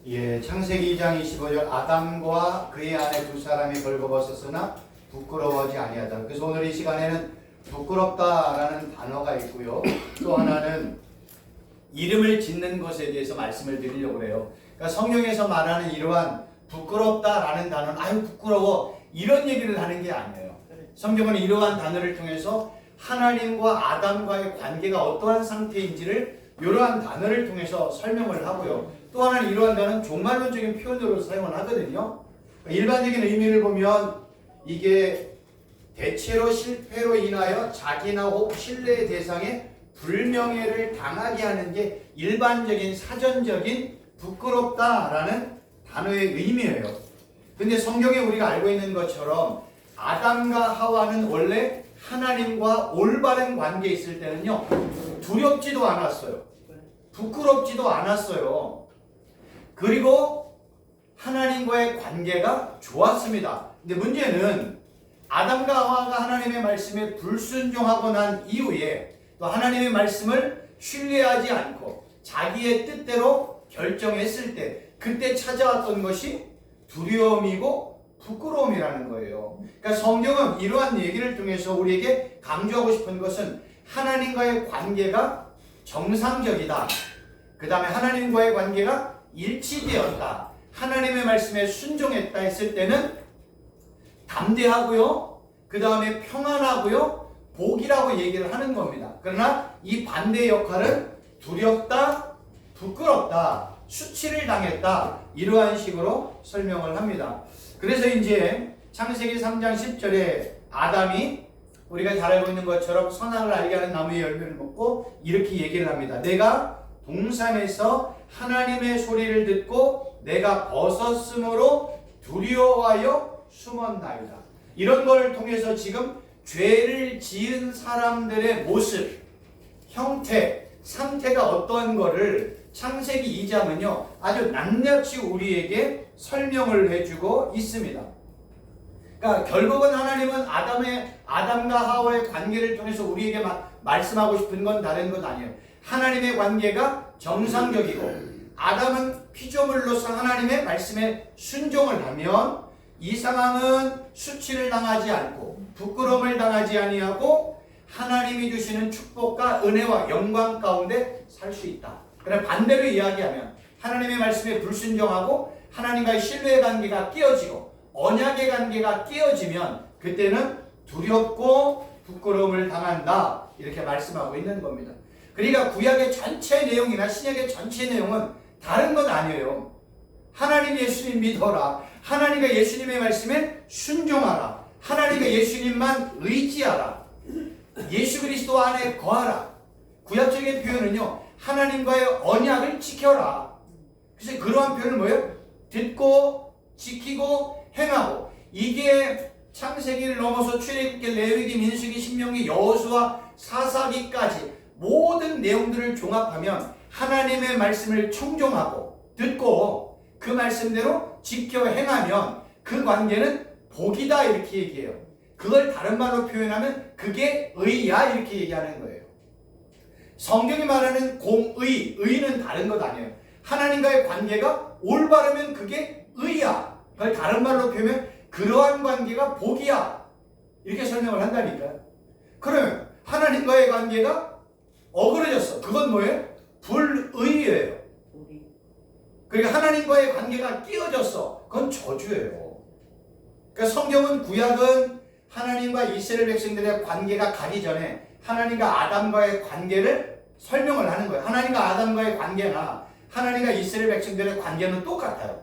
예, 창세기 2장 25절 아담과 그의 아내 두 사람이 벌거벗었으나 부끄러워하지 아니하다. 그래서 오늘 이 시간에는 부끄럽다라는 단어가 있고요. 또 하나는 이름을 짓는 것에 대해서 말씀을 드리려고 해요. 그러니까 성경에서 말하는 이러한 부끄럽다라는 단어는 아유 부끄러워 이런 얘기를 하는 게 아니에요. 성경은 이러한 단어를 통해서 하나님과 아담과의 관계가 어떠한 상태인지를 이러한 단어를 통해서 설명을 하고요. 또 하나는 이러한 단어는 종말론적인 표현으로 사용을 하거든요. 일반적인 의미를 보면 이게 대체로 실패로 인하여 자기나 혹 신뢰의 대상에 불명예를 당하게 하는 게 일반적인 사전적인 부끄럽다라는 단어의 의미예요. 근데 성경에 우리가 알고 있는 것처럼 아담과 하와는 원래 하나님과 올바른 관계에 있을 때는요 두렵지도 않았어요. 부끄럽지도 않았어요. 그리고 하나님과의 관계가 좋았습니다. 근데 문제는 아담과 하와가 하나님의 말씀에 불순종하고 난 이후에 또 하나님의 말씀을 신뢰하지 않고 자기의 뜻대로 결정했을 때 그때 찾아왔던 것이 두려움이고 부끄러움이라는 거예요. 그러니까 성경은 이러한 얘기를 통해서 우리에게 강조하고 싶은 것은 하나님과의 관계가 정상적이다. 그 다음에 하나님과의 관계가 일치되었다. 하나님의 말씀에 순종했다 했을 때는 담대하고요. 그 다음에 평안하고요. 복이라고 얘기를 하는 겁니다. 그러나 이 반대 역할은 두렵다, 부끄럽다, 수치를 당했다. 이러한 식으로 설명을 합니다. 그래서 이제 창세기 3장 10절에 아담이 우리가 잘 알고 있는 것처럼 선악을 알게 하는 나무의 열매를 먹고 이렇게 얘기를 합니다. 내가 동산에서 하나님의 소리를 듣고 내가 벗었으므로 두려워하여 숨었나이다. 이런 걸 통해서 지금 죄를 지은 사람들의 모습, 형태, 상태가 어떠한 거를 창세기 2장은요 아주 낱낱이 우리에게 설명을 해주고 있습니다. 그러니까 결국은 하나님은 아담과 하와의 관계를 통해서 우리에게 말씀하고 싶은 건 다른 것 아니에요. 하나님의 관계가 정상적이고 아담은 피조물로서 하나님의 말씀에 순종을 하면 이 상황은 수치를 당하지 않고 부끄러움을 당하지 아니하고 하나님이 주시는 축복과 은혜와 영광 가운데 살 수 있다. 그러나 반대로 이야기하면 하나님의 말씀에 불순종하고 하나님과의 신뢰의 관계가 깨어지고 언약의 관계가 깨어지면 그때는 두렵고 부끄러움을 당한다. 이렇게 말씀하고 있는 겁니다. 그러니까 구약의 전체 내용이나 신약의 전체 내용은 다른 건 아니에요. 하나님 예수님 믿어라. 하나님과 예수님의 말씀에 순종하라. 하나님과 예수님만 의지하라. 예수 그리스도 안에 거하라. 구약적인 표현은요. 하나님과의 언약을 지켜라. 그래서 그러한 표현은 뭐예요? 듣고 지키고 행하고. 이게 창세기를 넘어서 출애굽기, 레위기, 민수기, 신명기, 여호수아, 사사기까지 모든 내용들을 종합하면 하나님의 말씀을 청종하고 듣고 그 말씀대로 지켜 행하면 그 관계는 복이다 이렇게 얘기해요. 그걸 다른 말로 표현하면 그게 의야 이렇게 얘기하는 거예요. 성경이 말하는 공의, 의는 다른 것 아니에요. 하나님과의 관계가 올바르면 그게 의야. 그걸 다른 말로 표현하면 그러한 관계가 복이야. 이렇게 설명을 한다니까요. 그러면 하나님과의 관계가 어그러졌어. 그건 뭐예요? 불의예요. 그러니까 하나님과의 관계가 끼어졌어. 그건 저주예요. 그러니까 성경은 구약은 하나님과 이스라엘 백성들의 관계가 가기 전에 하나님과 아담과의 관계를 설명을 하는 거예요. 하나님과 아담과의 관계나 하나님과 이스라엘 백성들의 관계는 똑같아요.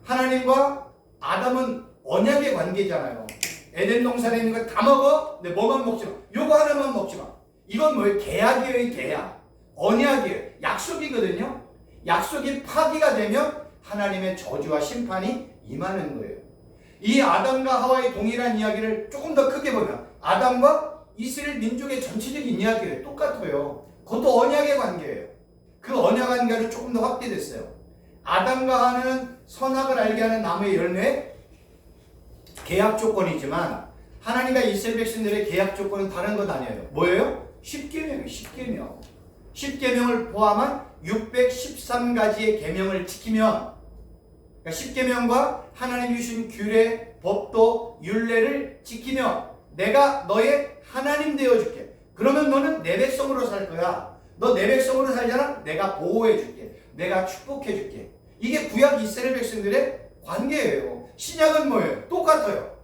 하나님과 아담은 언약의 관계잖아요. 에덴 동산에 있는 거 다 먹어? 근데 뭐만 먹지 마. 요거 하나만 먹지 마. 이건 뭐예요? 계약이에요, 계약. 언약이에요. 약속이거든요. 약속이 파기가 되면 하나님의 저주와 심판이 임하는 거예요. 이 아담과 하와의 동일한 이야기를 조금 더 크게 보면 아담과 이스라엘 민족의 전체적인 이야기예요. 똑같아요. 그것도 언약의 관계예요. 그 언약 관계는 조금 더 확대됐어요. 아담과 하와는 선악을 알게 하는 나무의 열매 계약 조건이지만 하나님과 이스라엘 백성들의 계약 조건은 다른 것 아니에요. 뭐예요? 10계명이에요. 10계명을 포함한 613가지의 계명을 지키면 그러니까 십계명과 하나님이 주신 규례, 법도, 율례를 지키며 내가 너의 하나님 되어줄게. 그러면 너는 내 백성으로 살 거야. 너 내 백성으로 살잖아? 내가 보호해줄게. 내가 축복해줄게. 이게 구약 이스라엘 백성들의 관계예요. 신약은 뭐예요? 똑같아요.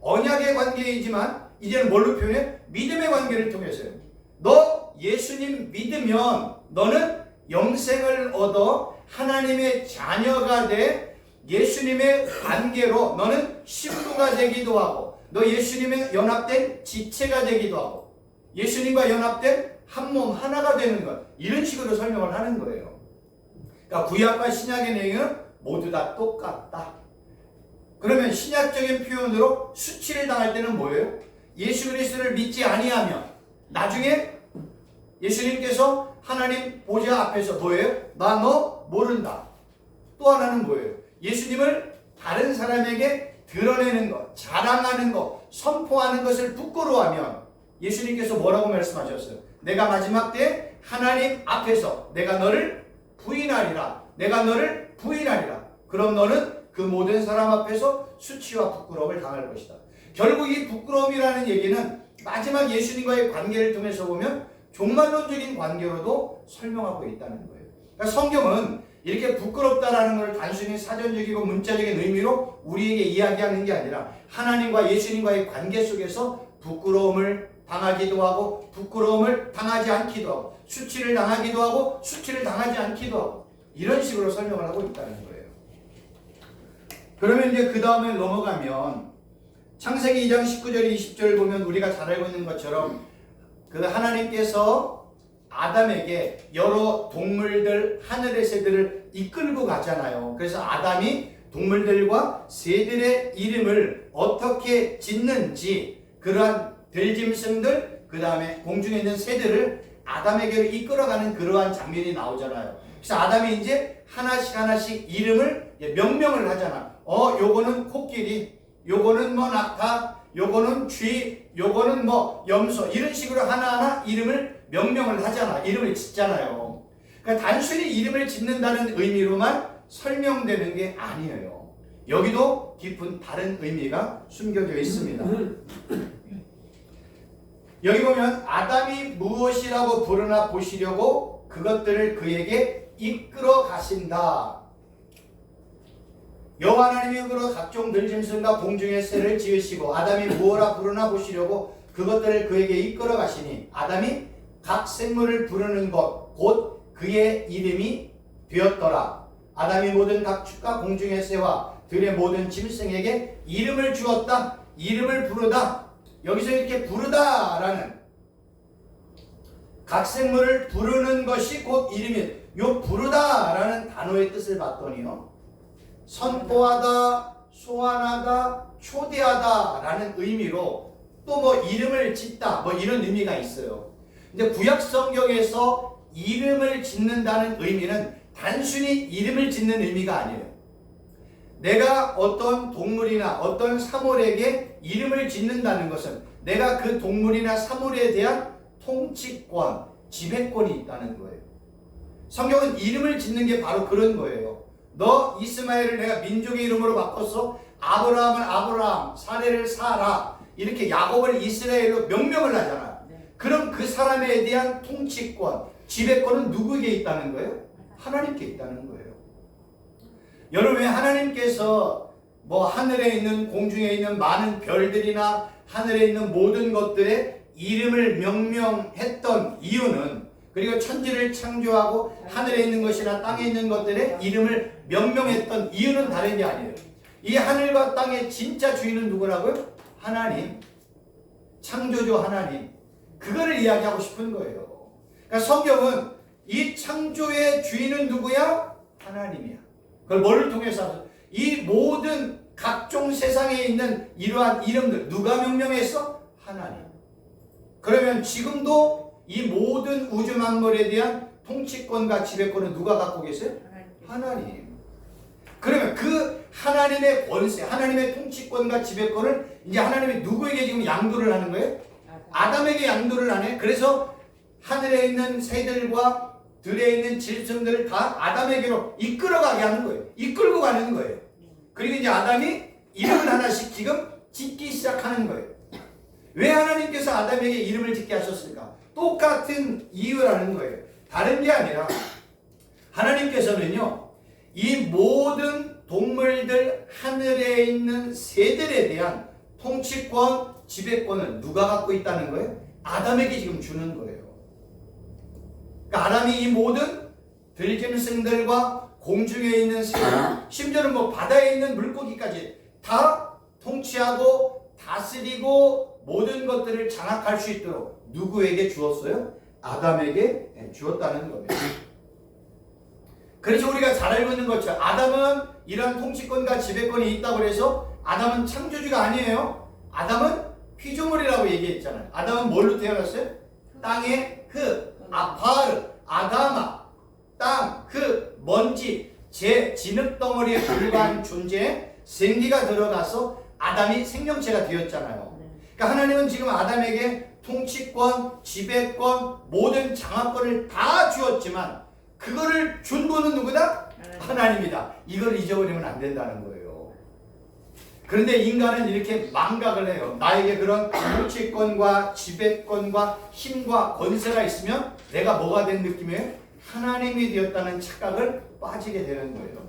언약의 관계이지만 이제는 뭘로 표현해? 믿음의 관계를 통해서요. 너 예수님 믿으면 너는 영생을 얻어 하나님의 자녀가 돼 예수님의 관계로 너는 신부가 되기도 하고 너 예수님의 연합된 지체가 되기도 하고 예수님과 연합된 한 몸 하나가 되는 것, 이런 식으로 설명을 하는 거예요. 그러니까 구약과 신약의 내용은 모두 다 똑같다. 그러면 신약적인 표현으로 수치를 당할 때는 뭐예요? 예수 그리스도를 믿지 아니하면 나중에 예수님께서 하나님 보좌 앞에서 뭐예요? 나 너 모른다. 또 하나는 뭐예요? 예수님을 다른 사람에게 드러내는 것, 자랑하는 것, 선포하는 것을 부끄러워하면 예수님께서 뭐라고 말씀하셨어요? 내가 마지막 때 하나님 앞에서 내가 너를 부인하리라. 내가 너를 부인하리라. 그럼 너는 그 모든 사람 앞에서 수치와 부끄러움을 당할 것이다. 결국 이 부끄러움이라는 얘기는 마지막 예수님과의 관계를 통해서 보면 종말론적인 관계로도 설명하고 있다는 거예요. 그러니까 성경은 이렇게 부끄럽다라는 걸 단순히 사전적이고 문자적인 의미로 우리에게 이야기하는 게 아니라 하나님과 예수님과의 관계 속에서 부끄러움을 당하기도 하고 부끄러움을 당하지 않기도 하고 수치를 당하기도 하고 수치를 당하지 않기도 하고 이런 식으로 설명을 하고 있다는 거예요. 그러면 이제 그 다음에 넘어가면 창세기 2장 19절 20절 보면 우리가 잘 알고 있는 것처럼 그 하나님께서 아담에게 여러 동물들, 하늘의 새들을 이끌고 가잖아요. 그래서 아담이 동물들과 새들의 이름을 어떻게 짓는지 그러한 들짐승들, 그 다음에 공중에 있는 새들을 아담에게 이끌어가는 그러한 장면이 나오잖아요. 그래서 아담이 이제 하나씩 이름을 명명을 하잖아. 요거는 코끼리, 요거는 뭐 낙타, 요거는 쥐, 요거는 뭐 염소, 이런 식으로 하나하나 이름을 명명을 하잖아. 이름을 짓잖아요. 그러니까 단순히 이름을 짓는다는 의미로만 설명되는 게 아니에요. 여기도 깊은 다른 의미가 숨겨져 있습니다. 여기 보면 아담이 무엇이라고 부르나 보시려고 그것들을 그에게 이끌어 가신다. 여호와 하나님이 흙으로 각종 들짐승과 공중의 새를 지으시고 아담이 무엇라 부르나 보시려고 그것들을 그에게 이끌어 가시니 아담이 각 생물을 부르는 것 곧 그의 이름이 되었더라. 아담이 모든 각 축과 공중의 새와 들의 모든 짐승에게 이름을 주었다. 이름을 부르다. 여기서 이렇게 부르다라는 각 생물을 부르는 것이 곧 이름이, 요 부르다라는 단어의 뜻을 봤더니요, 선포하다, 소환하다, 초대하다라는 의미로 또 뭐 이름을 짓다 뭐 이런 의미가 있어요. 근데 구약 성경에서 이름을 짓는다는 의미는 단순히 이름을 짓는 의미가 아니에요. 내가 어떤 동물이나 어떤 사물에게 이름을 짓는다는 것은 내가 그 동물이나 사물에 대한 통치권, 지배권이 있다는 거예요. 성경은 이름을 짓는 게 바로 그런 거예요. 너 이스마엘을 내가 민족의 이름으로 바꿨어. 아브라함을 아브라함, 사레를 사라. 이렇게 야곱을 이스라엘로 명명을 하잖아. 그럼 그 사람에 대한 통치권, 지배권은 누구에게 있다는 거예요? 하나님께 있다는 거예요. 여러분, 하나님께서 뭐 하늘에 있는 공중에 있는 많은 별들이나 하늘에 있는 모든 것들의 이름을 명명했던 이유는, 그리고 천지를 창조하고 하늘에 있는 것이나 땅에 있는 것들의 이름을 명명했던 이유는 다른 게 아니에요. 이 하늘과 땅의 진짜 주인은 누구라고요? 하나님, 창조주 하나님. 그거를 이야기하고 싶은 거예요. 그러니까 성경은 이 창조의 주인은 누구야? 하나님이야. 그걸 뭐를 통해서? 이 모든 각종 세상에 있는 이러한 이름들 누가 명명했어? 하나님. 그러면 지금도 이 모든 우주 만물에 대한 통치권과 지배권은 누가 갖고 계세요? 하나님. 그러면 그 하나님의 권세, 하나님의 통치권과 지배권을 이제 하나님이 누구에게 지금 양도를 하는 거예요? 아담에게 양도를 하네. 그래서 하늘에 있는 새들과 들에 있는 짐승들을 다 아담에게로 이끌어가게 하는 거예요. 이끌고 가는 거예요. 그리고 이제 아담이 이름을 하나씩 지금 짓기 시작하는 거예요. 왜 하나님께서 아담에게 이름을 짓게 하셨을까? 똑같은 이유라는 거예요. 다른 게 아니라 하나님께서는요, 이 모든 동물들, 하늘에 있는 새들에 대한 통치권, 지배권을 누가 갖고 있다는 거예요? 아담에게 지금 주는 거예요. 그러니까 아담이 이 모든 들짐승들과 공중에 있는 새, 심지어는 뭐 바다에 있는 물고기까지 다 통치하고 다스리고 모든 것들을 장악할 수 있도록 누구에게 주었어요? 아담에게 주었다는 겁니다. 그래서 우리가 잘 알고 있는 것처럼 아담은 이런 통치권과 지배권이 있다고 해서 아담은 창조주가 아니에요. 아담은 피조물이라고 얘기했잖아요. 아담은 뭘로 태어났어요? 땅의 흙, 아파르, 아다마, 땅, 흙, 먼지, 진흙덩어리에 불과한 존재에 생기가 들어가서 아담이 생명체가 되었잖아요. 그러니까 하나님은 지금 아담에게 통치권, 지배권, 모든 장악권을 다 주었지만 그거를 준 분은 누구다? 하나님이다. 이걸 잊어버리면 안 된다는 거예요. 그런데 인간은 이렇게 망각을 해요. 나에게 그런 통치권과 지배권과 힘과 권세가 있으면 내가 뭐가 된 느낌이에요? 하나님이 되었다는 착각을 빠지게 되는 거예요.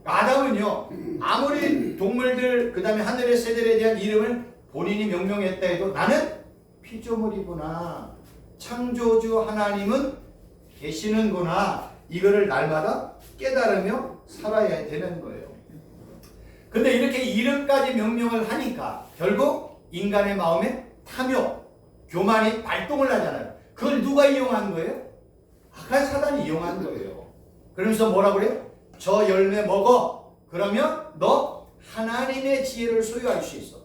아담은요, 아무리 동물들, 그 다음에 하늘의 새들에 대한 이름을 본인이 명명했다 해도 나는 피조물이구나, 창조주 하나님은 계시는구나, 이거를 날마다 깨달으며 살아야 되는 거예요. 근데 이렇게 이름까지 명명을 하니까 결국 인간의 마음에 탐욕, 교만이 발동을 하잖아요. 그걸 누가 이용한 거예요? 악한 사단이 이용한 거예요. 그러면서 뭐라 그래요? 저 열매 먹어. 그러면 너 하나님의 지혜를 소유할 수 있어.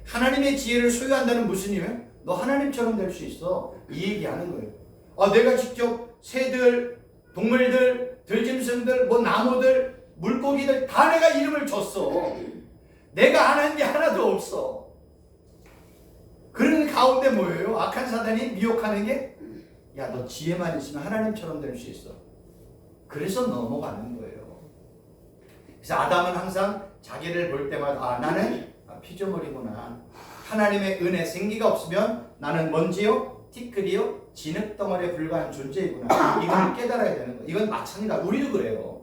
하나님의 지혜를 소유한다는 무슨 의미예요? 너 하나님처럼 될 수 있어. 이 얘기하는 거예요. 내가 직접 새들, 동물들, 들짐승들, 뭐 나무들, 물고기들 다 내가 이름을 줬어. 내가 안 한 게 하나도 없어. 그런 가운데 뭐예요? 악한 사단이 미혹하는 게, 야, 너 지혜만 있으면 하나님처럼 될 수 있어. 그래서 넘어가는 거예요. 그래서 아담은 항상 자기를 볼 때마다 나는 피조물이구나. 하나님의 은혜, 생기가 없으면 나는 먼지요, 티끌이요, 진흙덩어리에 불과한 존재이구나. 이걸 깨달아야 되는 거예요. 이건 마찬가지다. 우리도 그래요.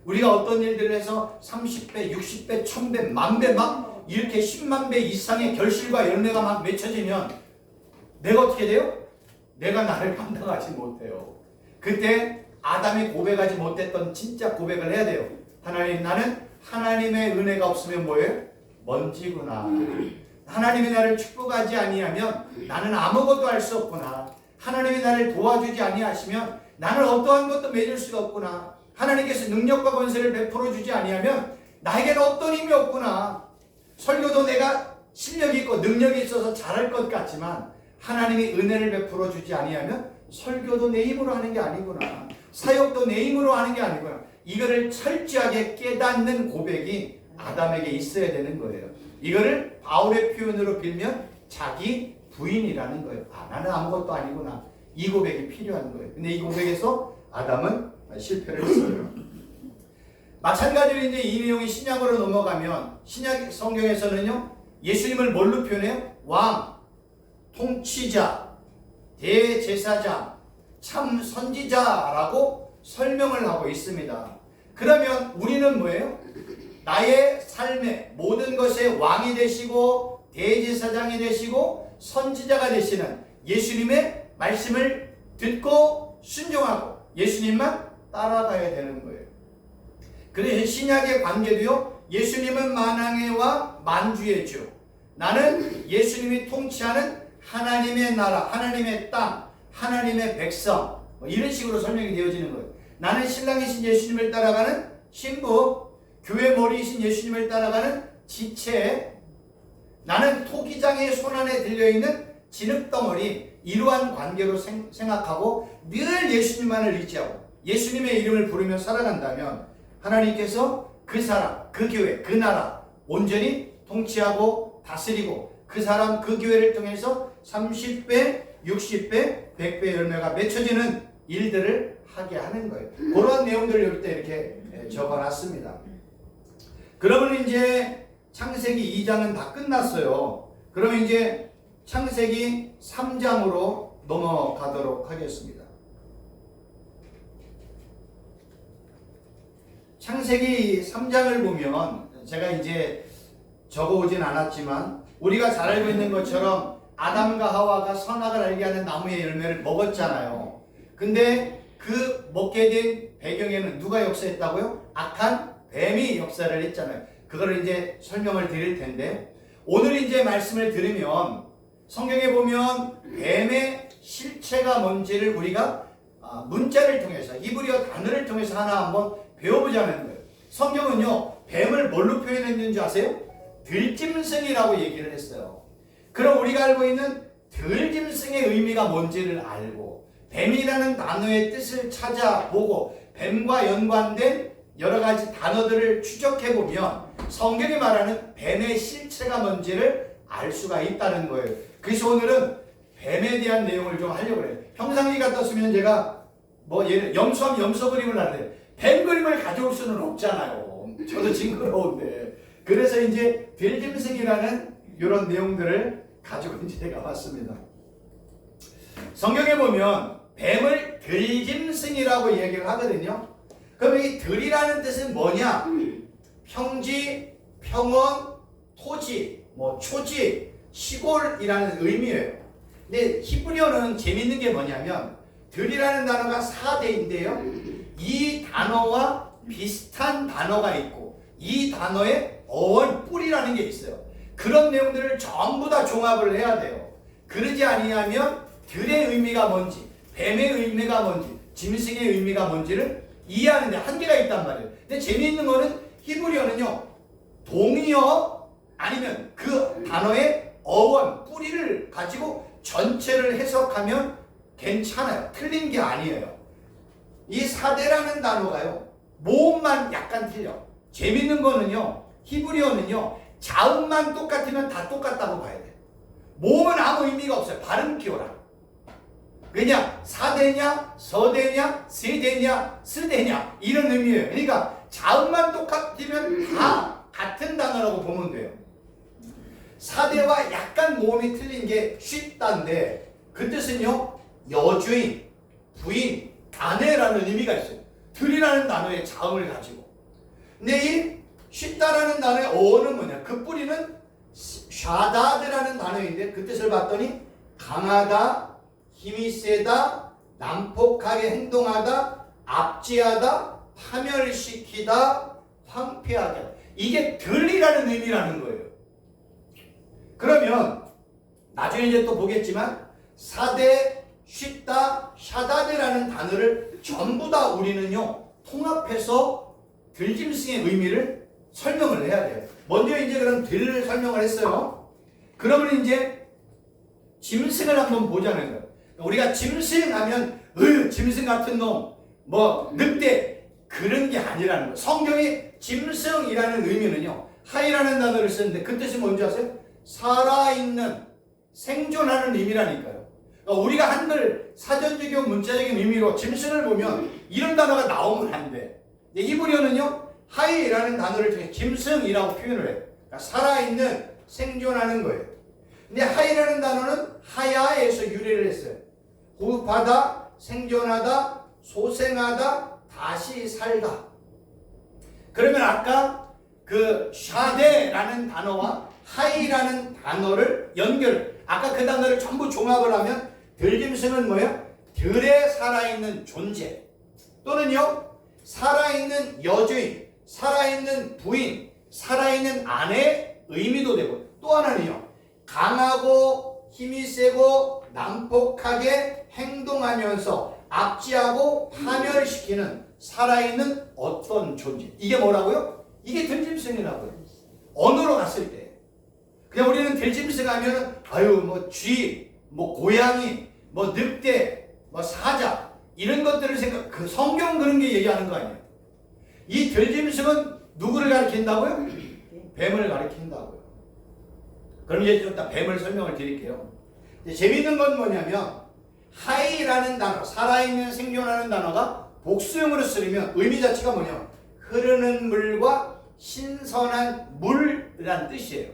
우리가 어떤 일들을 해서 30배, 60배, 1000배, 만배 막 이렇게 10만 배 이상의 결실과 열매가 막 맺혀지면 내가 어떻게 돼요? 내가 나를 감당하지 못해요. 그때 아담이 고백하지 못했던 진짜 고백을 해야 돼요. 하나님, 나는 하나님의 은혜가 없으면 뭐예요? 먼지구나. 하나님이 나를 축복하지 아니하면 나는 아무것도 할 수 없구나. 하나님이 나를 도와주지 아니하시면 나는 어떠한 것도 맺을 수가 없구나. 하나님께서 능력과 권세를 베풀어 주지 아니하면 나에게는 어떤 힘이 없구나. 설교도 내가 실력이 있고 능력이 있어서 잘할 것 같지만 하나님이 은혜를 베풀어 주지 아니하면 설교도 내 힘으로 하는 게 아니구나. 사역도 내 힘으로 하는 게 아니구나. 이거를 철저하게 깨닫는 고백이 아담에게 있어야 되는 거예요. 이거를 바울의 표현으로 빌면 자기 부인이라는 거예요. 나는 아무것도 아니구나. 이 고백이 필요한 거예요. 근데 이 고백에서 아담은 실패를 했어요. 마찬가지로 이제 이 내용이 신약으로 넘어가면 신약 성경에서는요, 예수님을 뭘로 표현해요? 왕, 통치자, 대제사장, 참 선지자라고 설명을 하고 있습니다. 그러면 우리는 뭐예요? 나의 삶의 모든 것의 왕이 되시고 대제사장이 되시고 선지자가 되시는 예수님의 말씀을 듣고 순종하고 예수님만 따라가야 되는 거예요. 그래서 신약의 관계도요, 예수님은 만왕의 왕, 만주의 주. 나는 예수님이 통치하는 하나님의 나라, 하나님의 땅, 하나님의 백성, 이런 식으로 설명이 되어지는 거예요. 나는 신랑이신 예수님을 따라가는 신부, 교회 머리이신 예수님을 따라가는 지체, 나는 토기장의 손안에 들려있는 진흙덩어리, 이러한 관계로 생각하고 늘 예수님만을 의지하고 예수님의 이름을 부르며 살아간다면 하나님께서 그 사람, 그 교회, 그 나라 온전히 통치하고 다스리고 그 사람, 그 교회를 통해서 30배, 60배, 100배 열매가 맺혀지는 일들을 하게 하는 거예요. 그러한 내용들을 여기 때 이렇게 적어놨습니다. 그러면 이제 창세기 2장은 다 끝났어요. 그러면 이제 창세기 3장으로 넘어가도록 하겠습니다. 창세기 3장을 보면 제가 이제 적어오진 않았지만 우리가 잘 알고 있는 것처럼 아담과 하와가 선악을 알게 하는 나무의 열매를 먹었잖아요. 근데 그 먹게 된 배경에는 누가 역사했다고요? 악한 뱀이 역사를 했잖아요. 그거를 이제 설명을 드릴 텐데, 오늘 이제 말씀을 들으면 성경에 보면 뱀의 실체가 뭔지를 우리가 문자를 통해서, 히브리어 단어를 통해서 하나 한번 배워보자는 거예요. 성경은요, 뱀을 뭘로 표현했는지 아세요? 들짐승이라고 얘기를 했어요. 그럼 우리가 알고 있는 들짐승의 의미가 뭔지를 알고 뱀이라는 단어의 뜻을 찾아보고 뱀과 연관된 여러 가지 단어들을 추적해보면 성경이 말하는 뱀의 실체가 뭔지를 알 수가 있다는 거예요. 그래서 오늘은 뱀에 대한 내용을 좀 하려고 해요. 평상시 같았으면 제가 예를 염소하면 염소 그림을 하는데 뱀 그림을 가져올 수는 없잖아요. 저도 징그러운데. 그래서 이제 들짐승이라는 이런 내용들을 가지고 이제 제가 왔습니다. 성경에 보면 뱀을 들짐승이라고 얘기를 하거든요. 그럼 이 들이라는 뜻은 뭐냐? 평지, 평원, 토지, 초지, 시골이라는 의미예요. 근데 히브리어는 재밌는 게 뭐냐면 들이라는 단어가 4대인데요. 이 단어와 비슷한 단어가 있고 이 단어에 어원 뿌리라는 게 있어요. 그런 내용들을 전부 다 종합을 해야 돼요. 그러지 아니하면 들의 의미가 뭔지, 뱀의 의미가 뭔지, 짐승의 의미가 뭔지를 이해하는데 한계가 있단 말이에요. 근데 재미있는 거는 히브리어는요, 동의어 아니면 그 단어의 어원, 뿌리를 가지고 전체를 해석하면 괜찮아요. 틀린 게 아니에요. 이 4대라는 단어가요, 모음만 약간 틀려. 재밌는 거는요, 히브리어는요, 자음만 똑같으면 다 똑같다고 봐야 돼. 모음은 아무 의미가 없어요. 발음 기호라. 그냥 사대냐, 서대냐, 세대냐, 스대냐 이런 의미예요. 그러니까 자음만 똑같으면 다 같은 단어라고 보면 돼요. 사대와 약간 모음이 틀린 게 쉽다인데 그 뜻은요, 여주인, 부인, 아내라는 의미가 있어요. 들이라는 단어의 자음을 가지고. 근데 이 쉽다라는 단어의 어원은 뭐냐? 그 뿌리는 샤다드라는 단어인데 그 뜻을 봤더니 강하다, 힘이 세다, 난폭하게 행동하다, 압제하다, 파멸시키다, 황폐하게 하다. 이게 들이라는 의미라는 거예요. 그러면 나중에 이제 또 보겠지만 4대, 쉽다, 샤다드라는 단어를 전부 다 우리는요 통합해서 들짐승의 의미를 설명을 해야 돼요. 먼저 이제 그럼 들을 설명을 했어요. 그러면 이제 짐승을 한번 보자는 거예요. 우리가 짐승 하면 짐승 같은 놈, 늑대 그런 게 아니라는 거예요. 성경이 짐승이라는 의미는요, 하이라는 단어를 쓰는데 그 뜻이 뭔지 아세요? 살아있는, 생존하는 의미라니까요. 우리가 한글 사전적인 문자적인 의미로 짐승을 보면 이런 단어가 나오면 안 돼. 히브리어는요, 하이라는 단어를 통해 짐승이라고 표현을 해요. 그러니까 살아있는, 생존하는 거예요. 근데 하이라는 단어는 하야에서 유래를 했어요. 호흡하다, 생존하다, 소생하다, 다시 살다. 그러면 아까 그 샤데라는 단어와 하이라는 단어를 아까 그 단어를 전부 종합을 하면 들짐승은 뭐예요? 들에 살아있는 존재 또는요 살아있는 여주인, 살아있는 부인, 살아있는 아내의 의미도 되고, 또 하나는요 강하고 힘이 세고 난폭하게 행동하면서 압제하고 파멸시키는 살아있는 어떤 존재. 이게 뭐라고요? 이게 들짐승이라고요. 언어로 갔을 때 그냥 우리는 들짐승 하면은 쥐, 고양이, 늑대, 사자 이런 것들을 그 성경 그런 게 얘기하는 거 아니에요. 이 들짐승은 누구를 가리킨다고요? 뱀을 가리킨다고요. 그럼 이제 좀 더 뱀을 설명을 드릴게요. 재미있는 건 뭐냐면 하이라는 단어, 살아있는, 생존하는 단어가 복수형으로 쓰려면 의미 자체가 뭐냐? 흐르는 물과 신선한 물이란 뜻이에요.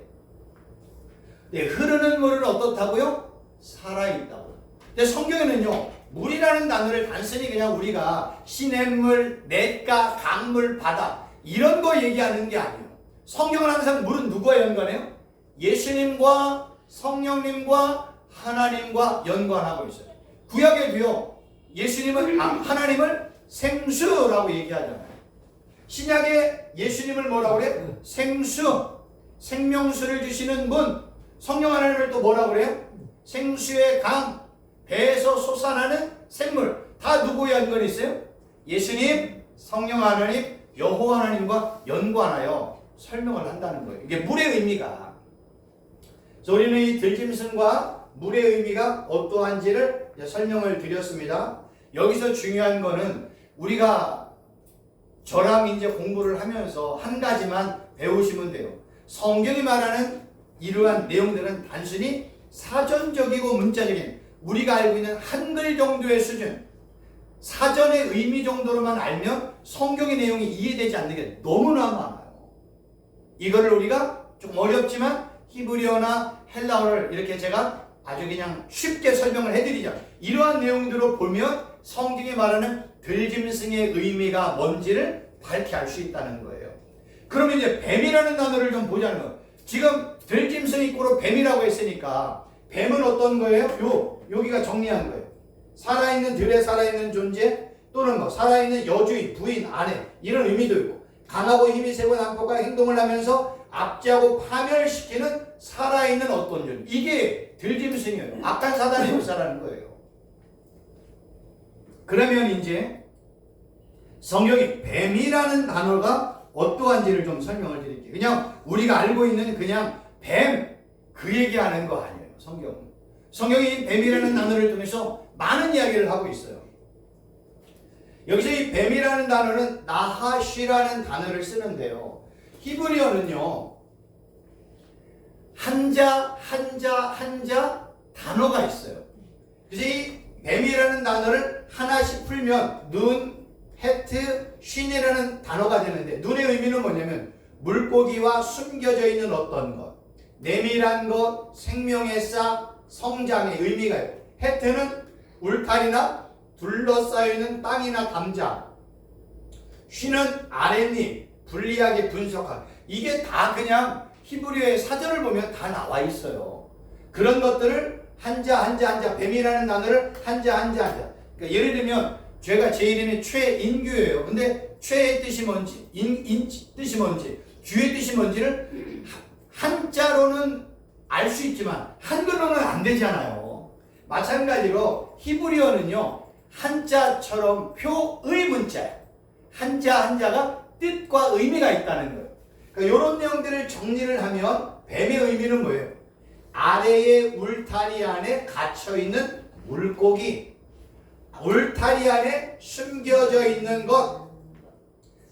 네, 흐르는 물은 어떻다고요? 살아있다고요. 근데 성경에는요, 물이라는 단어를 단순히 그냥 우리가 시냇물, 냇가, 강물, 바다 이런 거 얘기하는 게 아니에요. 성경은 항상 물은 누구와 연관해요? 예수님과 성령님과 하나님과 연관하고 있어요. 구약에도요, 하나님을 생수라고 얘기하잖아요. 신약에 예수님을 뭐라고 그래요? 생수, 생명수를 주시는 분. 성령 하나님을 또 뭐라고 그래요? 생수의 강, 배에서 솟아나는 샘물. 다 누구와 연관이 있어요? 예수님, 성령 하나님, 여호와 하나님과 연관하여 설명을 한다는 거예요. 이게 물의 의미가. 그래서 우리는 이 들짐승과 물의 의미가 어떠한지를 설명을 드렸습니다. 여기서 중요한 거는 우리가 저랑 이제 공부를 하면서 한 가지만 배우시면 돼요. 성경이 말하는 이러한 내용들은 단순히 사전적이고 문자적인 우리가 알고 있는 한글 정도의 수준, 사전의 의미 정도로만 알면 성경의 내용이 이해되지 않는 게 너무나 많아요. 이거를 우리가 좀 어렵지만 히브리어나 헬라어를 이렇게 제가 아주 그냥 쉽게 설명을 해드리자. 이러한 내용들을 보면 성경이 말하는 들짐승의 의미가 뭔지를 밝히 알 수 있다는 거예요. 그러면 이제 뱀이라는 단어를 좀 보자는 거예요. 지금 들짐승 이꼬로 뱀이라고 했으니까 뱀은 어떤 거예요? 여기가 정리한 거예요. 살아있는 들에 살아있는 존재 또는 뭐 살아있는 여주인, 부인, 아내 이런 의미도 있고 강하고 힘이 세고 난폭한 행동을 하면서 압제하고 파멸시키는 살아있는 어떤 존재. 이게 들짐승이에요. 악한 사단의 역사라는 거예요. 그러면 이제 성경이 뱀이라는 단어가 어떠한지를 좀 설명을 드릴게요. 그냥 우리가 알고 있는 그냥 뱀 그 얘기하는 거 아니에요. 성경이 뱀이라는 단어를 통해서 많은 이야기를 하고 있어요. 여기서 이 뱀이라는 단어는 나하시라는 단어를 쓰는데요. 히브리어는요, 한자 단어가 있어요. 그래서 이 뱀이라는 단어를 하나씩 풀면 눈, 헤트, 쉰이라는 단어가 되는데 눈의 의미는 뭐냐면 물고기와 숨겨져 있는 어떤 것, 내밀한 것, 생명의 싹, 성장의 의미가 있고 헤트는 울타리나 둘러싸여있는 땅이나 담장, 쉰은 아랫잎, 불리하게 분석한 이게 다 그냥 히브리어의 사전을 보면 다 나와 있어요. 그런 것들을 한자 뱀이라는 단어를 한자 그러니까 예를 들면 제가 제 이름이 최인규예요. 근데 최의 뜻이 뭔지 뜻이 뭔지 규의 뜻이 뭔지를 한자로는 알 수 있지만 한글로는 안 되잖아요. 마찬가지로 히브리어는요 한자처럼 표의 문자예요. 한자가 뜻과 의미가 있다는 거예요. 그러니까 이런 내용들을 정리를 하면 뱀의 의미는 뭐예요? 아래의 울타리 안에 갇혀있는 물고기, 울타리 안에 숨겨져 있는 것,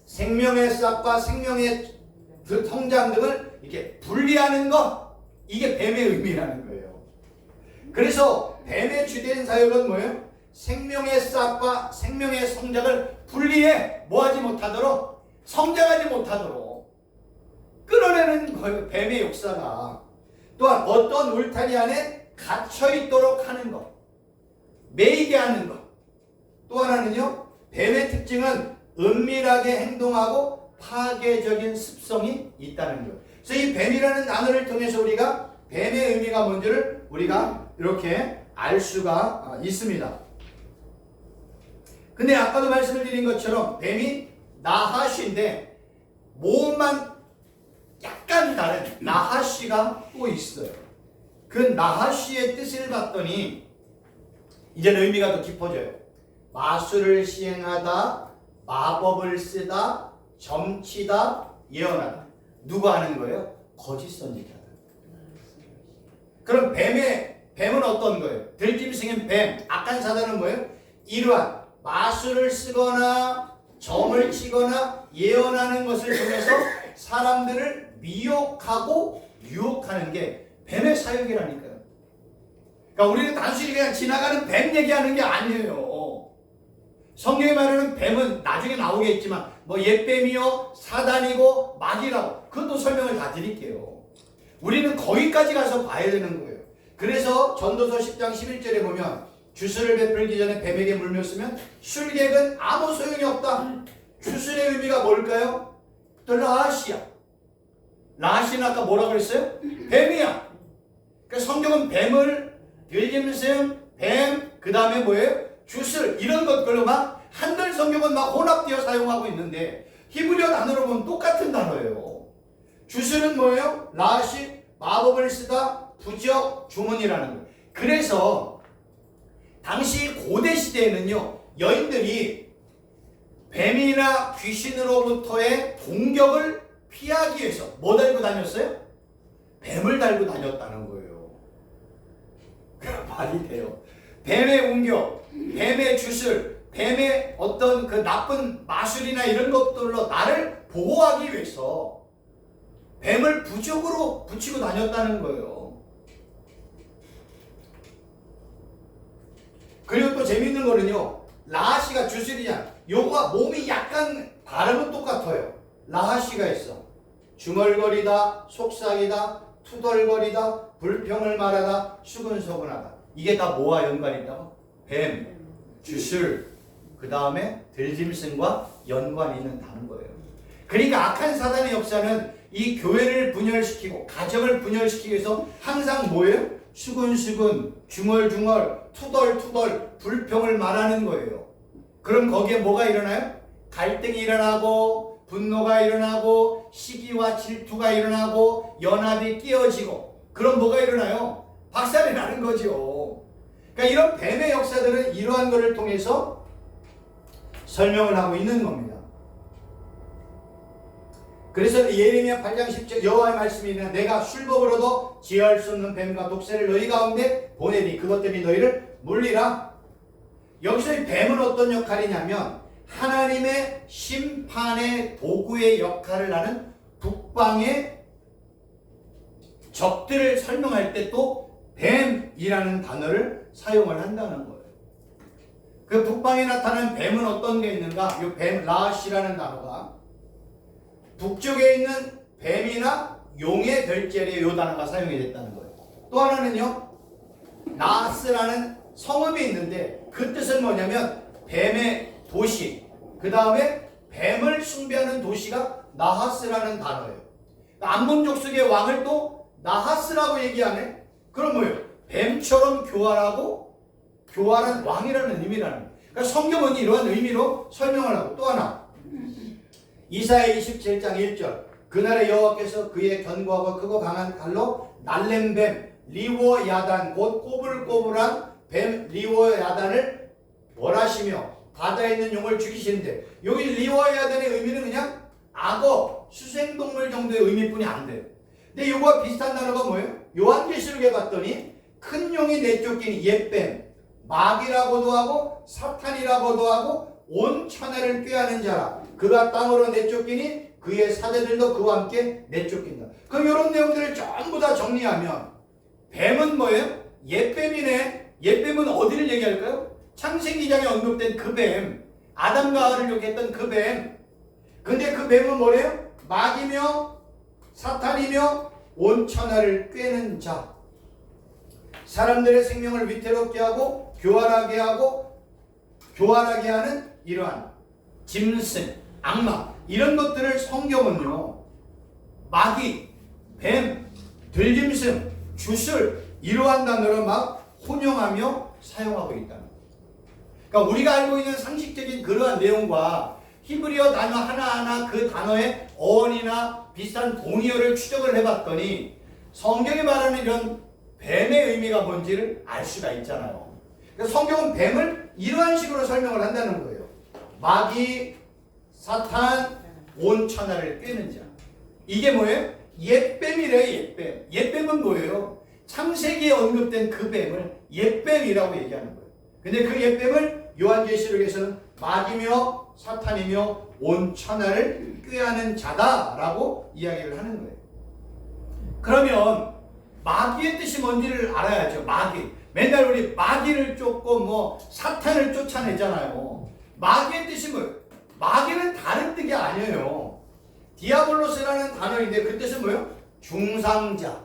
생명의 싹과 생명의 그 성장 등을 이렇게 분리하는 것, 이게 뱀의 의미라는 거예요. 그래서 뱀의 주된 사역은 뭐예요? 생명의 싹과 생명의 성장을 분리해 뭐하지 못하도록, 성장하지 못하도록 끌어내는 거예요. 뱀의 역사가. 또한 어떤 울타리 안에 갇혀있도록 하는 것, 매이게 하는 것. 또 하나는요, 뱀의 특징은 은밀하게 행동하고 파괴적인 습성이 있다는 것. 그래서 이 뱀이라는 단어를 통해서 우리가 뱀의 의미가 뭔지를 우리가 이렇게 알 수가 있습니다. 근데 아까도 말씀을 드린 것처럼 뱀이 나하시인데 모음만 약간 다른 나하시가 또 있어요. 그 나하시의 뜻을 봤더니 이제는 의미가 더 깊어져요. 마술을 시행하다, 마법을 쓰다, 점치다, 예언하다. 누가 하는 거예요? 거짓 선지자다. 그럼 뱀은 어떤 거예요? 들짐승인 뱀, 악한 사단은 뭐예요? 이러한 마술을 쓰거나 점을 치거나 예언하는 것을 통해서 사람들을 미혹하고 유혹하는 게 뱀의 사역이라니까요. 그러니까 우리는 단순히 그냥 지나가는 뱀 얘기하는 게 아니에요. 성경에 말하는 뱀은 나중에 나오겠지만 뭐 옛뱀이요, 사단이고 마귀라고 그것도 설명을 다 드릴게요. 우리는 거기까지 가서 봐야 되는 거예요. 그래서 전도서 10장 11절에 보면 주술을 베풀기 전에 뱀에게 물렸으면 술객은 아무 소용이 없다. 주술의 의미가 뭘까요? 또 라시야. 라시는 아까 뭐라 그랬어요? 뱀이야. 그러니까 성경은 뱀을 들짐승, 뱀, 그 다음에 뭐예요? 주술 이런 것들로 막 한글 성경은 막 혼합되어 사용하고 있는데 히브리어 단어로 보면 똑같은 단어예요. 주술은 뭐예요? 라시, 마법을 쓰다, 부적, 주문이라는 거예요. 그래서 당시 고대 시대에는요, 여인들이 뱀이나 귀신으로부터의 공격을 피하기 위해서 뭐 달고 다녔어요? 뱀을 달고 다녔다는 거예요. 말이 돼요. 뱀의 공격, 뱀의 주술, 뱀의 어떤 그 나쁜 마술이나 이런 것들로 나를 보호하기 위해서 뱀을 부적으로 붙이고 다녔다는 거예요. 그리고 또 재밌는 거는요, 라하시가 주술이냐, 요거가 몸이 약간 발음은 똑같아요. 라하시가 있어. 중얼거리다, 속삭이다, 투덜거리다, 불평을 말하다, 수근수근하다. 이게 다 뭐와 연관이 있다고? 뱀, 주술, 그 다음에 들짐승과 연관이 있는 단어인 거예요. 그러니까 악한 사단의 역사는 이 교회를 분열시키고 가정을 분열시키기 위해서 항상 뭐예요? 수근수근, 중얼중얼, 투덜투덜, 불평을 말하는 거예요. 그럼 거기에 뭐가 일어나요? 갈등이 일어나고 분노가 일어나고 시기와 질투가 일어나고 연합이 끼어지고 그럼 뭐가 일어나요? 박살이 나는 거죠. 그러니까 이런 뱀의 역사들은 이러한 것을 통해서 설명을 하고 있는 겁니다. 그래서 예레미야 8장 10절 여호와의 말씀이 있으나 내가 술법으로도 지혜할 수 없는 뱀과 독새를 너희 가운데 보내니 그것들이 너희를 물리라. 여기서 이 뱀은 어떤 역할이냐면 하나님의 심판의 도구의 역할을 하는 북방의 적들을 설명할 때 또 뱀이라는 단어를 사용을 한다는 거예요. 그 북방에 나타난 뱀은 어떤 게 있는가? 이 뱀, 라시라는 단어가 북쪽에 있는 뱀이나 용의 별자리에 이 단어가 사용이 됐다는 거예요. 또 하나는요, 나스라는 성읍이 있는데 그 뜻은 뭐냐면 뱀의 도시, 그 다음에 뱀을 숭배하는 도시가 나하스라는 단어예요. 암몬 족속의 왕을 또 나하스라고 얘기하네. 그럼 뭐예요? 뱀처럼 교활한 왕이라는 의미라는 거예요. 그러니까 성경은 이러한 의미로 설명을 하고 또 하나 이사야 27장 1절 그날에 여호와께서 그의 견고하고 크고 강한 칼로 날렘 뱀 리워 야단 곧 꼬불꼬불한 뱀 리워 야단을 벌하시며 바다에 있는 용을 죽이시는데 여기 리워 야단의 의미는 그냥 악어, 수생동물 정도의 의미뿐이 안 돼요. 근데 이거와 비슷한 단어가 뭐예요? 요한계시록에 봤더니 큰 용이 내쫓기니 옛뱀, 마귀라고도 하고 사탄이라고도 하고 온 천하를 꾀하는 자라. 그가 땅으로 내쫓기니 그의 사제들도 그와 함께 내쫓긴다. 그럼 이런 내용들을 전부 다 정리하면 뱀은 뭐예요? 옛뱀이네. 옛뱀은 어디를 얘기할까요? 창세기 2장에 언급된 그 뱀, 아담과 하와를 욕했던 그 뱀. 근데 그 뱀은 뭐래요? 마귀며 사탄이며 온 천하를 꾀는 자. 사람들의 생명을 위태롭게 하고 교활하게 하는 이러한 짐승, 악마 이런 것들을 성경은요 마귀, 뱀, 들짐승, 주술 이러한 단어로 막 혼용하며 사용하고 있다는 거예요. 그러니까 우리가 알고 있는 상식적인 그러한 내용과 히브리어 단어 하나하나 그 단어의 어원이나 비슷한 동의어를 추적을 해봤더니 성경이 말하는 이런 뱀의 의미가 뭔지를 알 수가 있잖아요. 그래서 성경은 뱀을 이러한 식으로 설명을 한다는 거예요. 마귀, 사탄, 온 천하를 꾀는 자. 이게 뭐예요? 옛뱀이래요. 옛뱀. 옛뱀은 뭐예요? 창세기에 언급된 그 뱀을 옛뱀이라고 얘기하는 거예요. 근데 그 옛뱀을 요한계시록에서는 마귀며 사탄이며 온 천하를 꾀하는 자다라고 이야기를 하는 거예요. 그러면 마귀의 뜻이 뭔지를 알아야죠. 마귀. 맨날 우리 마귀를 쫓고 뭐 사탄을 쫓아내잖아요. 마귀의 뜻이 뭐예요? 마귀는 다른 뜻이 아니에요. 디아블로스라는 단어인데 그 뜻은 뭐예요? 중상자,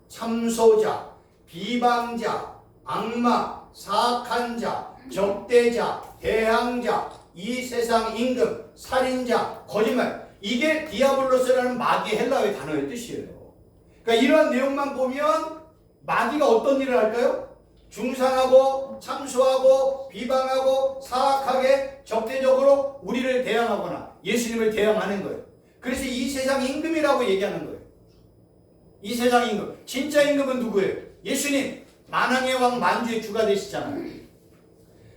참소자, 비방자, 악마, 사악한 자, 적대자, 대항자, 이 세상 임금, 살인자, 거짓말. 이게 디아블로스라는 마귀 헬라어의 단어의 뜻이에요. 그러니까 이러한 내용만 보면 마귀가 어떤 일을 할까요? 중상하고 참소하고 비방하고 사악하게 적대적으로 우리를 대항하거나 예수님을 대항하는 거예요. 그래서 이 세상 임금이라고 얘기하는 거예요. 이 세상 임금. 진짜 임금은 누구예요? 예수님. 만왕의 왕 만주의 주가 되시잖아요.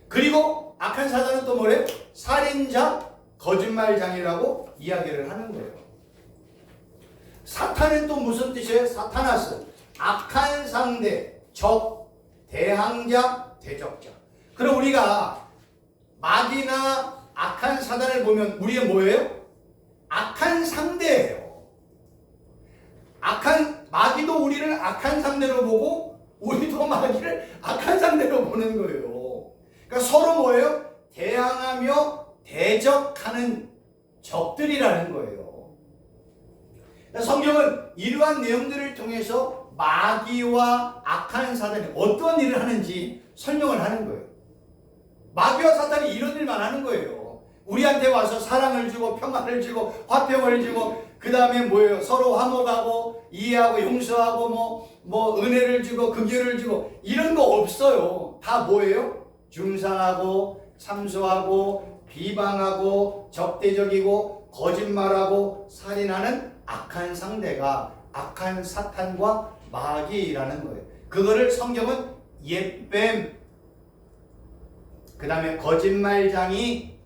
그리고 악한 사단은 또 뭐래요? 살인자, 거짓말장이라고 이야기를 하는 거예요. 사탄은 또 무슨 뜻이에요? 사타나스. 악한 상대, 적, 대항자, 대적자. 그럼 우리가 마귀나 악한 사단을 보면 우리가 뭐예요? 악한 상대예요. 마귀도 우리를 악한 상대로 보고 우리도 마귀를 악한 상대로 보는 거예요. 그러니까 서로 뭐예요? 대항하며 대적하는 적들이라는 거예요. 성경은 이러한 내용들을 통해서 마귀와 악한 사단이 어떤 일을 하는지 설명을 하는 거예요. 마귀와 사탄이 이런 일만 하는 거예요. 우리한테 와서 사랑을 주고 평화를 주고 화평을 주고 그 다음에 뭐예요? 서로 화목하고 이해하고 용서하고 뭐 은혜를 주고 긍휼을 주고 이런 거 없어요. 다 뭐예요? 중상하고 참소하고 비방하고 적대적이고 거짓말하고 살인하는 악한 상대가 악한 사탄과 마귀라는 거예요. 그거를 성경은 옛뱀, 그 다음에 거짓말장이,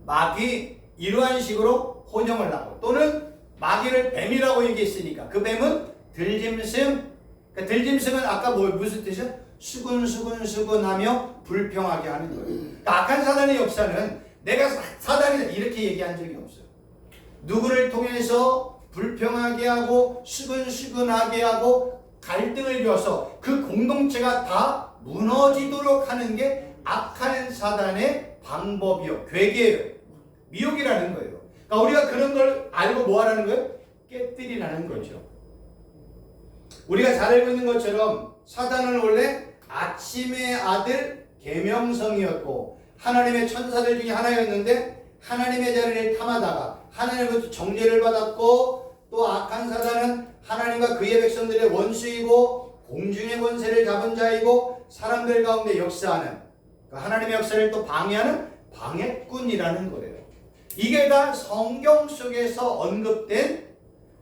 마귀 이러한 식으로 혼용을 하고 또는 마귀를 뱀이라고 얘기했으니까 그 뱀은 들짐승. 그러니까 들짐승은 아까 무슨 뜻이야? 수근수근하며 불평하게 하는 거예요. 그러니까 악한 사단의 역사는 내가 사단이다 이렇게 얘기한 적이 없어요. 누구를 통해서 불평하게 하고 수근수근하게 하고 갈등을 줘서 그 공동체가 다 무너지도록 하는 게 악한 사단의 방법이요, 괴계예요. 미혹이라는 거예요. 그러니까 우리가 그런 걸 알고 뭐 하라는 거예요? 깨뜨리라는 거죠. 우리가 잘 알고 있는 것처럼 사단은 원래 아침의 아들 계명성이었고 하나님의 천사들 중에 하나였는데 하나님의 자리를 탐하다가 하나님으로부터 정죄를 받았고 또 악한 사단은 하나님과 그의 백성들의 원수이고 공중의 권세를 잡은 자이고 사람들 가운데 역사하는 하나님의 역사를 또 방해하는 방해꾼이라는 거예요. 이게 다 성경 속에서 언급된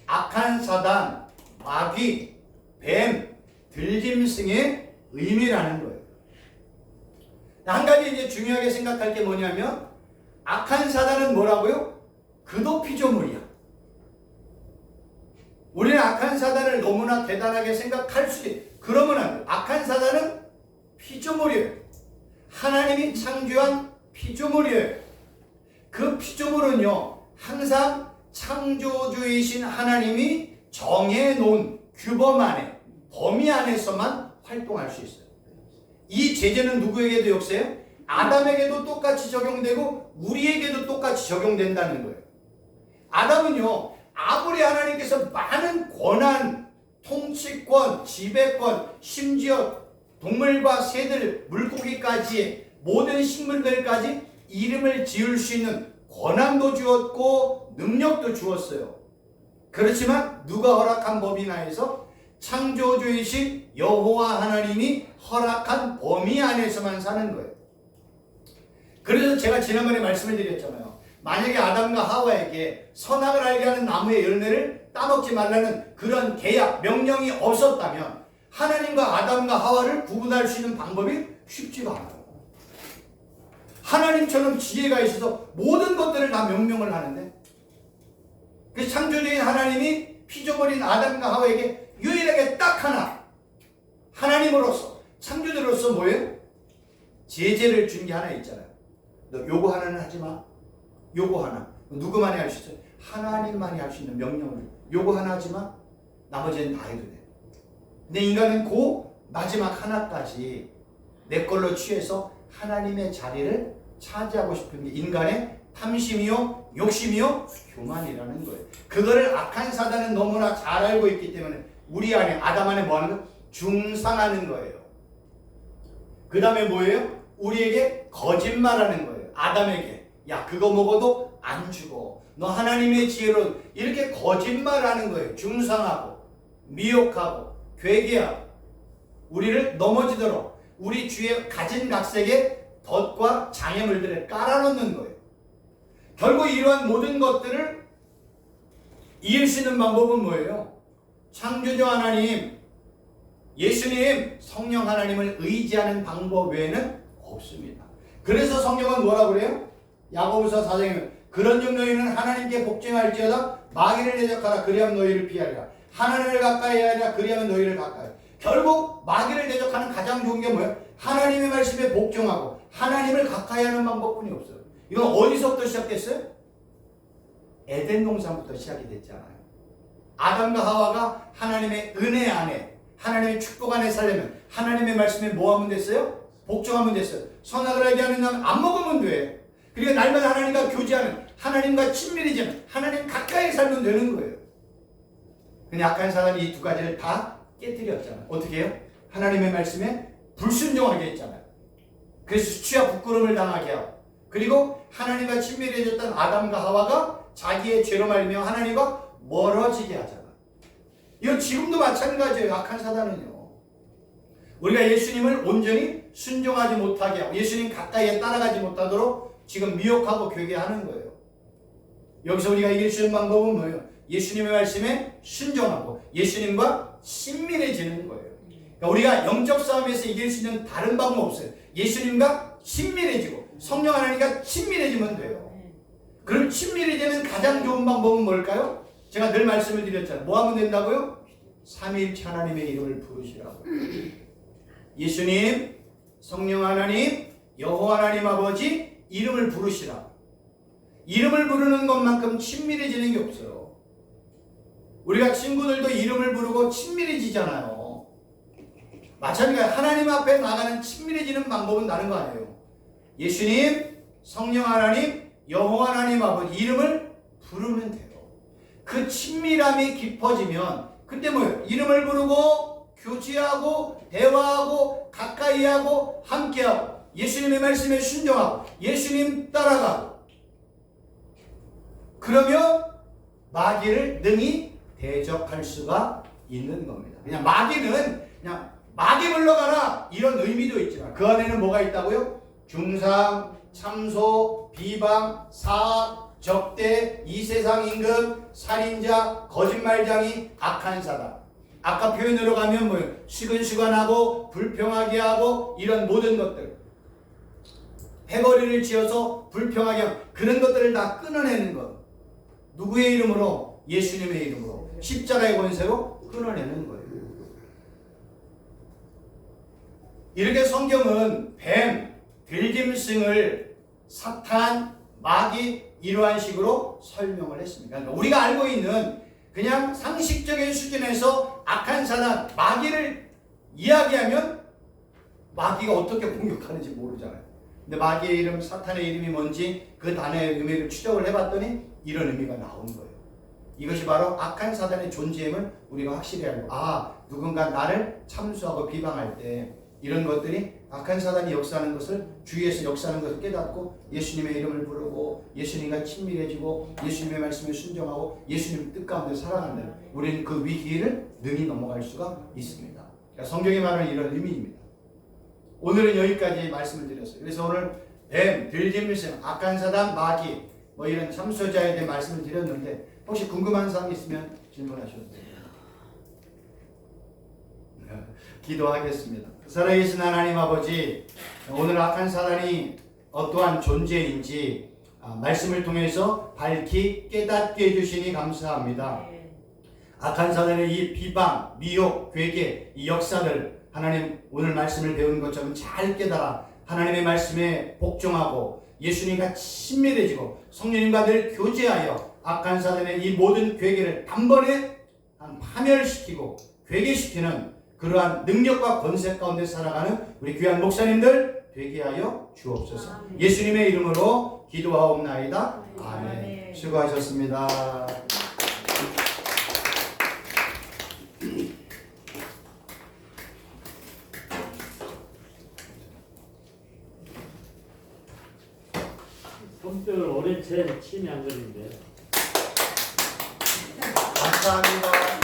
악한 사단, 마귀, 뱀, 들짐승의 의미라는 거예요. 한 가지 이제 중요하게 생각할 게 뭐냐면 악한 사단은 뭐라고요? 그도 피조물이야. 우리는 악한 사단을 너무나 대단하게 생각할 수 있어요. 그러면 안 돼요. 악한 사단은 피조물이에요. 하나님이 창조한 피조물이에요. 그 피조물은요, 항상 창조주이신 하나님이 정해놓은 규범 안에, 범위 안에서만 활동할 수 있어요. 이 제재는 누구에게도 역사해요? 아담에게도 똑같이 적용되고 우리에게도 똑같이 적용된다는 거예요. 아담은요, 아무리 하나님께서 많은 권한, 통치권, 지배권, 심지어 동물과 새들, 물고기까지 모든 식물들까지 이름을 지을 수 있는 권한도 주었고 능력도 주었어요. 그렇지만 누가 허락한 법인 하에서 창조주이신 여호와 하나님이 허락한 범위 안에서만 사는 거예요. 그래서 제가 지난번에 말씀을 드렸잖아요. 만약에 아담과 하와에게 선악을 알게 하는 나무의 열매를 따먹지 말라는 그런 계약, 명령이 없었다면 하나님과 아담과 하와를 구분할 수 있는 방법이 쉽지가 않아요. 하나님처럼 지혜가 있어서 모든 것들을 다 명령을 하는데 그 창조주인 하나님이 피조물인 아담과 하와에게 유일하게 딱 하나 하나님으로서 창조주로서 뭐예요? 제재를 준 게 하나 있잖아요. 너 요거 하나는 하지 마. 요거 하나. 누구만이 할 수 있어요? 하나님만이 할 수 있는 명령을. 요거 하나 하지 마. 나머지는 다 해도 돼. 근데 인간은 그 마지막 하나까지 내 걸로 취해서 하나님의 자리를 차지하고 싶은 게 인간의 탐심이요, 욕심이요, 교만이라는 거예요. 그거를 악한 사단은 너무나 잘 알고 있기 때문에 우리 안에, 아담 안에 뭐 하는 거예요? 중상하는 거예요. 그 다음에 뭐예요? 우리에게 거짓말하는 거예요. 아담에게. 야, 그거 먹어도 안 죽어. 너 하나님의 지혜로 이렇게 거짓말하는 거예요. 중상하고 미혹하고 괴계하고 우리를 넘어지도록 우리 주의 가진 각색에 덫과 장애물들을 깔아놓는 거예요. 결국 이러한 모든 것들을 이길 수 있는 방법은 뭐예요? 창조주 하나님, 예수님, 성령 하나님을 의지하는 방법 외에는 없습니다. 그래서 성경은 뭐라고 그래요? 야고보서 4장에 그런 중 너희는 하나님께 복종할지어다 마귀를 대적하라 그리하면 너희를 피하리라. 하나님을 가까이 하리라 그리하면 너희를 가까이. 결국 마귀를 대적하는 가장 좋은 게 뭐예요? 하나님의 말씀에 복종하고 하나님을 가까이 하는 방법뿐이 없어요. 이건 어디서부터 시작됐어요? 에덴 동산부터 시작이 됐잖아요. 아담과 하와가 하나님의 은혜 안에, 하나님의 축복 안에 살려면 하나님의 말씀에 뭐 하면 됐어요? 복종하면 됐어요. 선악을 알게 하는 날 안 먹으면 돼. 그러니까 날마다 하나님과 교제하는, 하나님과 친밀해지는, 하나님 가까이 살면 되는 거예요. 근데 악한 사람이 이 두 가지를 다 깨뜨렸잖아요. 어떻게 해요? 하나님의 말씀에 불순종하게 했잖아요. 그래서 수치와 부끄러움을 당하게 하고, 그리고 하나님과 친밀해졌던 아담과 하와가 자기의 죄로 말미암아 하나님과 멀어지게 하잖아. 이건 지금도 마찬가지예요. 악한 사단은요. 우리가 예수님을 온전히 순종하지 못하게 하고 예수님 가까이에 따라가지 못하도록 지금 미혹하고 괴계하는 거예요. 여기서 우리가 이길 수 있는 방법은 뭐예요? 예수님의 말씀에 순종하고 예수님과 친밀해지는 거예요. 그러니까 우리가 영적 싸움에서 이길 수 있는 다른 방법 없어요. 예수님과 친밀해지고 성령 하나님과 친밀해지면 돼요. 그럼 친밀해지는 가장 좋은 방법은 뭘까요? 제가 늘 말씀을 드렸잖아요. 뭐 하면 된다고요? 삼위일체 하나님의 이름을 부르시라고. 예수님, 성령 하나님, 여호와 하나님 아버지 이름을 부르시라. 이름을 부르는 것만큼 친밀해지는 게 없어요. 우리가 친구들도 이름을 부르고 친밀해지잖아요. 마찬가지로 하나님 앞에 나가는 친밀해지는 방법은 다른 거 아니에요. 예수님, 성령 하나님, 여호와 하나님 아버지 이름을 부르면 돼요. 그 친밀함이 깊어지면 그때 뭐예요? 이름을 부르고 교제하고 대화하고 가까이하고 함께하고 예수님의 말씀에 순종하고 예수님 따라가고 그러면 마귀를 능히 대적할 수가 있는 겁니다. 그냥 마귀는 그냥 마귀 물러가라 이런 의미도 있지만 그 안에는 뭐가 있다고요? 중상, 참소, 비방, 사악, 적대, 이 세상 임금, 살인자, 거짓말장이, 악한 사단. 아까 표현으로 가면 뭐예요? 시근시근하고 불평하게 하고 이런 모든 것들. 해거리를 지어서 불평하게 하고 그런 것들을 다 끊어내는 것. 누구의 이름으로? 예수님의 이름으로. 십자가의 권세로 끊어내는 거예요. 이렇게 성경은 뱀, 들짐승을 사탄, 마귀 이러한 식으로 설명을 했습니다. 그러니까 우리가 알고 있는 그냥 상식적인 수준에서 악한 사단, 마귀를 이야기하면 마귀가 어떻게 공격하는지 모르잖아요. 근데 마귀의 이름, 사탄의 이름이 뭔지 그 단어의 의미를 추적을 해봤더니 이런 의미가 나온 거예요. 이것이 바로 악한 사단의 존재임을 우리가 확실히 알고 누군가 나를 참수하고 비방할 때 이런 것들이 악한 사단이 역사하는 것을 주위에서 역사하는 것을 깨닫고 예수님의 이름을 부르고 예수님과 친밀해지고 예수님의 말씀에 순종하고 예수님 뜻 가운데 살아가는 우리는 그 위기를 능히 넘어갈 수가 있습니다. 그러니까 성경이 말하는 이런 의미입니다. 오늘은 여기까지 말씀을 드렸어요. 그래서 오늘 뱀, 들짐승, 악한 사단, 마귀 뭐 이런 참소자에 대해 말씀을 드렸는데 혹시 궁금한 사항 있으면 질문하셔도 됩니다. 기도하겠습니다. 살아계신 하나님 아버지, 오늘 악한 사단이 어떠한 존재인지 말씀을 통해서 밝히 깨닫게 해주시니 감사합니다. 악한 사단의 이 비방, 미혹, 괴계, 이 역사들 하나님 오늘 말씀을 배우는 것처럼 잘 깨달아 하나님의 말씀에 복종하고 예수님과 친밀해지고 성령님과 늘 교제하여 악한 사단의 이 모든 괴계를 단번에 파멸시키고 괴계시키는 그러한 능력과 권세 가운데 살아가는 우리 귀한 목사님들, 되게 하여 주옵소서. 아멘. 예수님의 이름으로 기도하옵나이다. 아멘. 아멘. 수고하셨습니다. 손뼉을 오랜 채 치면 안 그린데. 감사합니다.